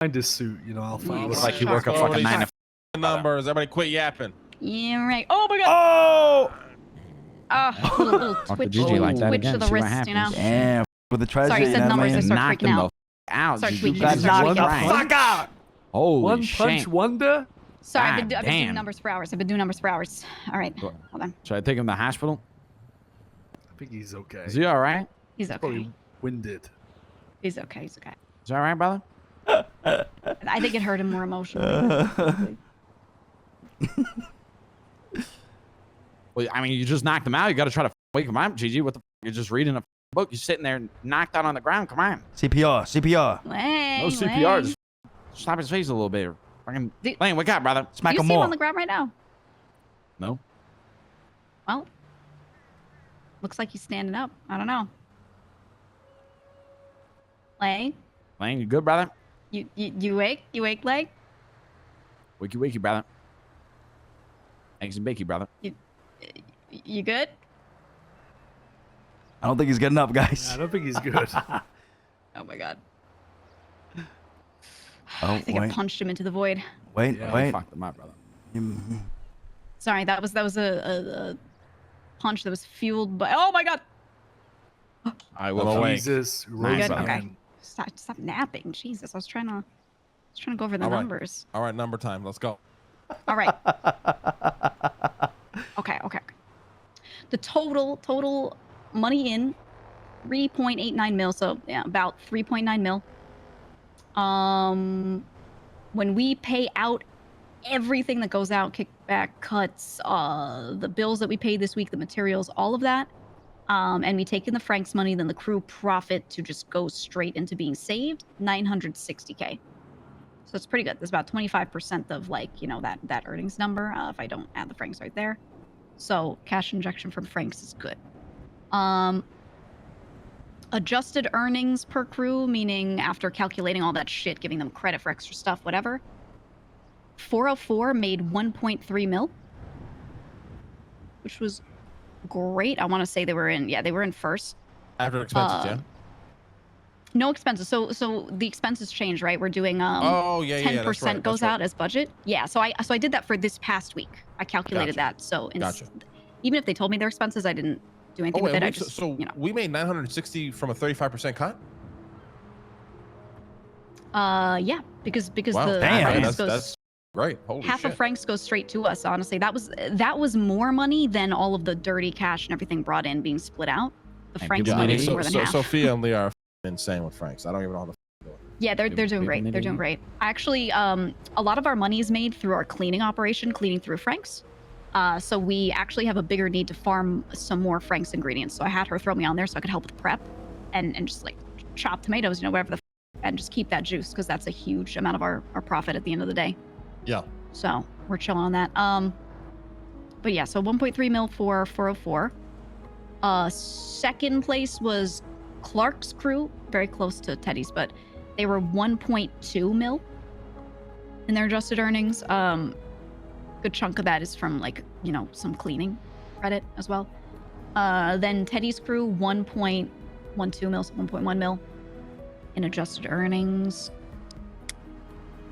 find his suit. You know, I'll find. Looks like you work a fucking 9 to 5. Numbers. Everybody, quit yapping. Yeah, right. Oh my god. Oh! Little twitch, Gigi like that twitch again. to the See what wrist, you know. happens. Damn. With the treasure. Sorry, you said numbers. I start Knock freaking them out. the out. Start Gigi. tweaking. You Start got knocked the knocked fuck out. Holy One shit. punch wonder. Sorry, God I've been damn. doing numbers for hours. I've been doing numbers for hours. All right, hold on. Should I take him to the hospital? I think he's okay. Is he all right? He's okay. Probably winded. He's okay. He's okay. Is he all right, brother? I think it hurt him more emotionally. Well, I mean, you just knocked him out. You got to try to wake him up, Gigi. What the? You're just reading a book. You're sitting there knocked out on the ground. Come on. CPR. CPR. Lane, No CPR. Just slap his face a little bit. Fucking Lane, wake up, brother. Smack you him see him more. on the ground right now? No. Well, looks like he's standing up. I don't know. Lane, Lane, you good, brother? you wake? You wake, Lane? Wakey, wakey, brother. Eggs and bakey, brother. You good? I don't think he's getting up, guys. Yeah, I don't think he's good. Oh my god. Oh, I think I punched him into the void. Wait, Yeah, wait. Fuck them up, brother. Sorry, that was a punch that was fueled by. Oh my god. I will will awake. Jesus, Nice, rose Good. brother. Okay. again. Stop napping. Jesus, I was trying to go over the All right. numbers. All right, number time. Let's go. All right. Okay. The total money in 3.89 mil. So yeah, about 3.9 mil. When we pay out everything that goes out, kickback, cuts, the bills that we paid this week, the materials, all of that, and we take in the Frank's money, then the crew profit to just go straight into being saved, 960K. So it's pretty good. There's about 25% of that earnings number if I don't add the Franks right there. So cash injection from Franks is good. Adjusted earnings per crew, meaning after calculating all that shit, giving them credit for extra stuff, whatever. 404 made 1.3 mil, which was great. I want to say they were in first. After expenses, yeah. No expenses. So the expenses change, right? We're doing 10% that's right, goes out as budget. Yeah. So I did that for this past week. I calculated Gotcha. that. So Gotcha. even if they told me their expenses, I didn't do anything with it. I just we made 960 from a 35% cut. Yeah, because Wow. the Damn. Franks That's great. Holy half shit. of Franks goes straight to us. Honestly, that was more money than all of the dirty cash and everything brought in being split out. The Hey, Franks people money need is to- more than so half. Sophia and Lee are insane with Franks. I don't even know how the doing. Yeah, they're doing great. They're doing great. Actually, a lot of our money is made through our cleaning operation, cleaning through Franks. So we actually have a bigger need to farm some more Frank's ingredients. So I had her throw me on there so I could help with prep and just like chop tomatoes, whatever and just keep that juice because that's a huge amount of our profit at the end of the day. Yeah. So we're chilling on that. But yeah, so 1.3 mil for 404. Second place was Clark's crew, very close to Teddy's, but they were 1.2 mil in their adjusted earnings. Good chunk of that is from some cleaning credit as well. Then Teddy's crew 1.12 mil, so 1.1 mil in adjusted earnings.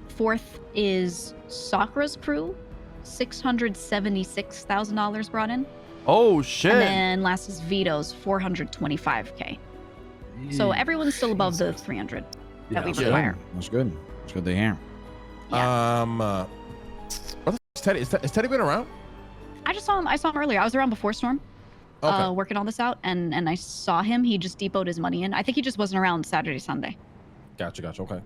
Fourth is Sakura's crew, $676,000 brought in. Oh shit. And then last is Vito's 425K. So everyone's still above the 300 that we require. That's good. That's good to hear. Yeah. What the f- is Teddy? Is Teddy been around? I just saw him. I saw him earlier. I was around before Storm, Okay. working all this out, and I saw him. He just depoted his money in. I think he just wasn't around Saturday, Sunday. Gotcha. Okay.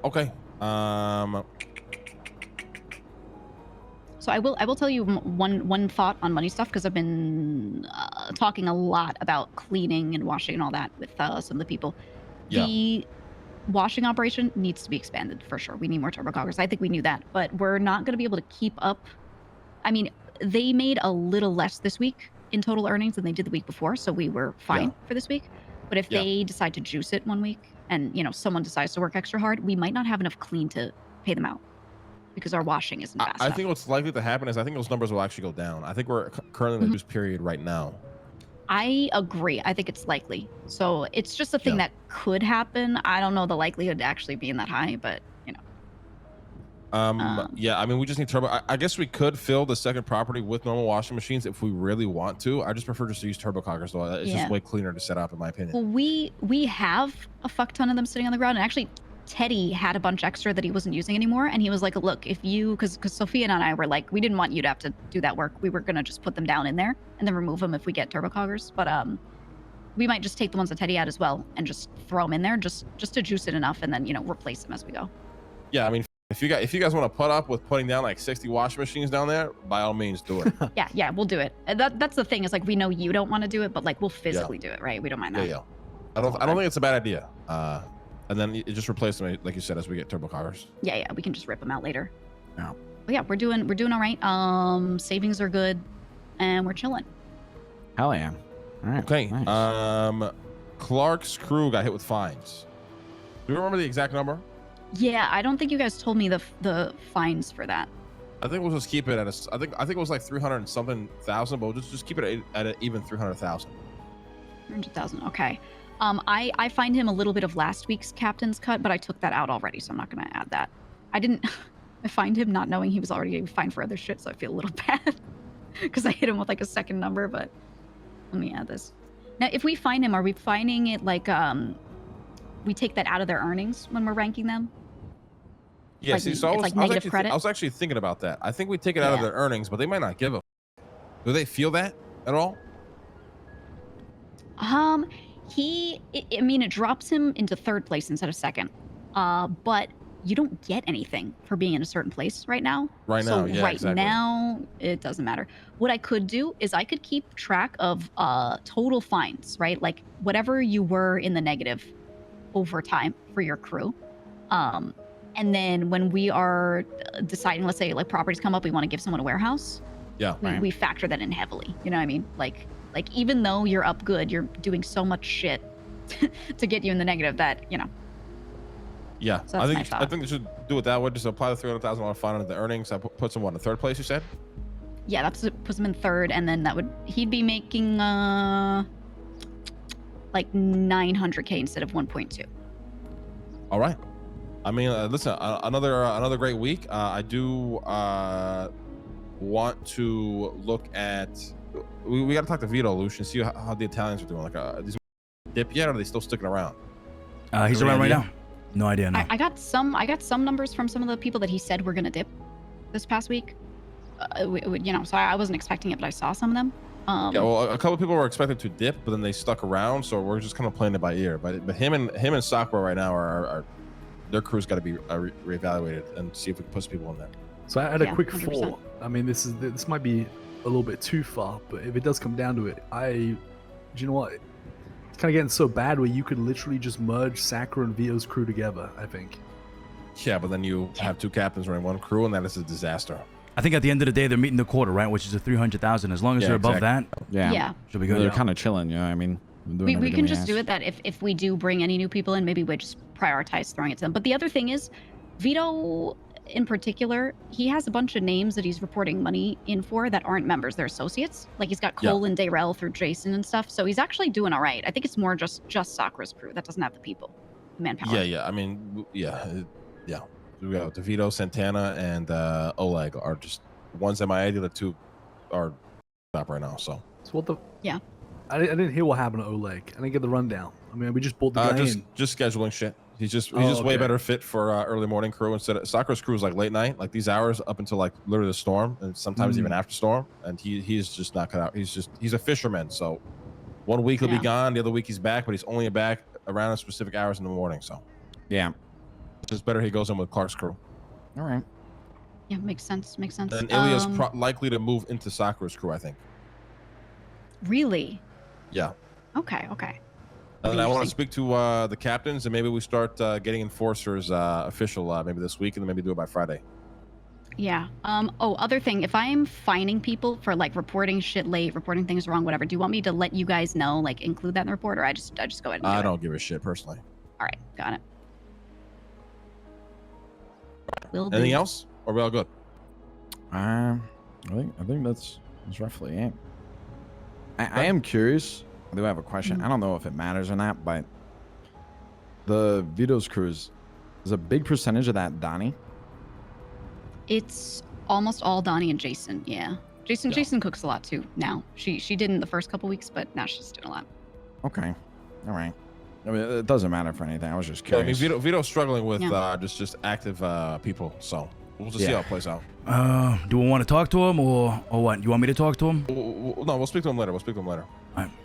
Okay. So I will tell you one thought on money stuff because I've been talking a lot about cleaning and washing and all that with some of the people. Yeah. The washing operation needs to be expanded for sure. We need more turbocoggers. I think we knew that, but we're not going to be able to keep up. I mean, they made a little less this week in total earnings than they did the week before, so we were fine for this week. But if they decide to juice it one week and someone decides to work extra hard, we might not have enough clean to pay them out because our washing isn't fast I enough. think what's likely to happen is I think those numbers will actually go down. I think we're currently in a juice period right now. I agree. I think it's likely. So it's just a thing Yeah. that could happen. I don't know the likelihood actually being that high, but you know. Yeah, I mean, we just need turbo. I guess we could fill the second property with normal washing machines if we really want to. I just prefer just to use turbo cockers, though. It's Yeah. just way cleaner to set up, in my opinion. Well, we have a fuck ton of them sitting on the ground, and actually, Teddy had a bunch extra that he wasn't using anymore, and he was like, "Look, if you, because Sophia and I were like, we didn't want you to have to do that work. We were gonna just put them down in there and then remove them if we get turbo coggers. But we might just take the ones that Teddy had as well and just throw them in there, just to juice it enough, and then replace them as we go. Yeah, I mean, if you guys want to put up with putting down like 60 washing machines down there, by all means, do it. Yeah, we'll do it. That's the thing is like we know you don't want to do it, but like we'll physically do it, right? We don't mind that. Yeah. I don't think it's a bad idea. And then you just replace them, like you said, as we get turbo coggers. Yeah, we can just rip them out later. Yeah. But yeah, we're doing all right. Savings are good, and we're chilling. Hell yeah. All right. Okay. Nice. Clark's crew got hit with fines. Do you remember the exact number? Yeah, I don't think you guys told me the fines for that. I think we'll just keep it at I think it was like 300 and something thousand, but we'll just keep it at an even 300,000. 300,000. Okay. I find him a little bit of last week's captain's cut, but I took that out already, so I'm not gonna add that. I didn't. I find him not knowing he was already getting fined for other shit, so I feel a little bad because I hit him with like a second number. But let me add this. Now, if we find him, are we finding it like we take that out of their earnings when we're ranking them? Yeah, Like, see, so it's like negative credit? I was actually thinking about that. I think we take it out of Yeah. their earnings, but they might not give a. Do they feel that at all? I mean, it drops him into third place instead of second. But you don't get anything for being in a certain place right now. Right So now, yeah, right exactly. now, it doesn't matter. What I could do is I could keep track of total fines, right? Like whatever you were in the negative over time for your crew. And then when we are deciding, let's say like properties come up, we want to give someone a warehouse. Yeah. We factor that in heavily. You know what I mean? Like even though you're up good, you're doing so much shit to get you in the negative that, Yeah, So I that's my think thought. they should do it that way. Just apply the $300,000 fine on the earnings. That puts them in third place. You said. Yeah, that puts him in third, and then he'd be making like 900K instead of 1.2. All right. I mean, listen, another great week. I do want to look at. We got to talk to Vito, Lucian, see how the Italians are doing. Like, these dip yet, or are they still sticking around? He's Any around right idea? now. No idea. No. I got some numbers from some of the people that he said were gonna dip this past week. So I wasn't expecting it, but I saw some of them. Yeah, well, a couple of people were expected to dip, but then they stuck around, so we're just kind of playing it by ear. But him and Sakura right now are their crew's got to be reevaluated and see if we can put some people in there. So I had a Yeah, quick 100%. thought. I mean, this might be a little bit too far, but if it does come down to it, do you know what? It's kind of getting so bad where you could literally just merge Sakura and Vito's crew together. I think. Yeah, but then you have two captains running one crew, and that is a disaster. I think at the end of the day, they're meeting the quarter, right? Which is a 300,000. As long as Yeah, they're above exactly. that, Yeah. should be They're good. kind of chilling, you know what I mean? Doing We everything can just do ask. it that if we do bring any new people in, maybe we just prioritize throwing it to them. But the other thing is, Vito in particular, he has a bunch of names that he's reporting money in for that aren't members, they're associates. Like he's got Cole and Dayrell through Jason and stuff. So he's actually doing all right. I think it's more just Sakura's crew that doesn't have the people, the manpower. Yeah. I mean, yeah. We got DeVito, Santana, and Oleg are just one's MIA. The other two are stop right now. So what the? Yeah. I didn't hear what happened to Oleg. I didn't get the rundown. I mean, we just bought the guy in. just scheduling shit. He's just way okay. better fit for early morning crew instead of Sakura's crew is like late night, like these hours up until like literally the storm, and sometimes even after storm. And he's just not cut out. He's a fisherman. So 1 week he'll be gone, the other week he's back, but he's only back around specific hours in the morning. So Yeah. it's just better he goes in with Clark's crew. All right. Yeah, makes sense. And Ilya's likely to move into Sakura's crew, I think. Really? Yeah. Okay. And I want to Interesting. speak to the captains, and maybe we start getting enforcers official maybe this week, and then maybe do it by Friday. Yeah. Other thing, if I'm fining people for like reporting shit late, reporting things wrong, whatever, do you want me to let you guys know, like include that in the report, or I just go ahead and do I it? don't give a shit personally. All right, got it. Will do. Anything else? Or are we all good? I think that's roughly it. I am curious. I do have a question. I don't know if it matters or not, but the Vito's crews, is a big percentage of that Donnie? It's almost all Donnie and Jason. Yeah. Jason cooks a lot too now. She didn't the first couple weeks, but now she's doing a lot. Okay. All right. I mean, it doesn't matter for anything. I was just Yeah, I mean, curious. Vito's struggling with Yeah. just active people, so we'll just see how it plays out. Do we want to talk to him or what? You want me to talk to him? No, we'll speak to him later. All right.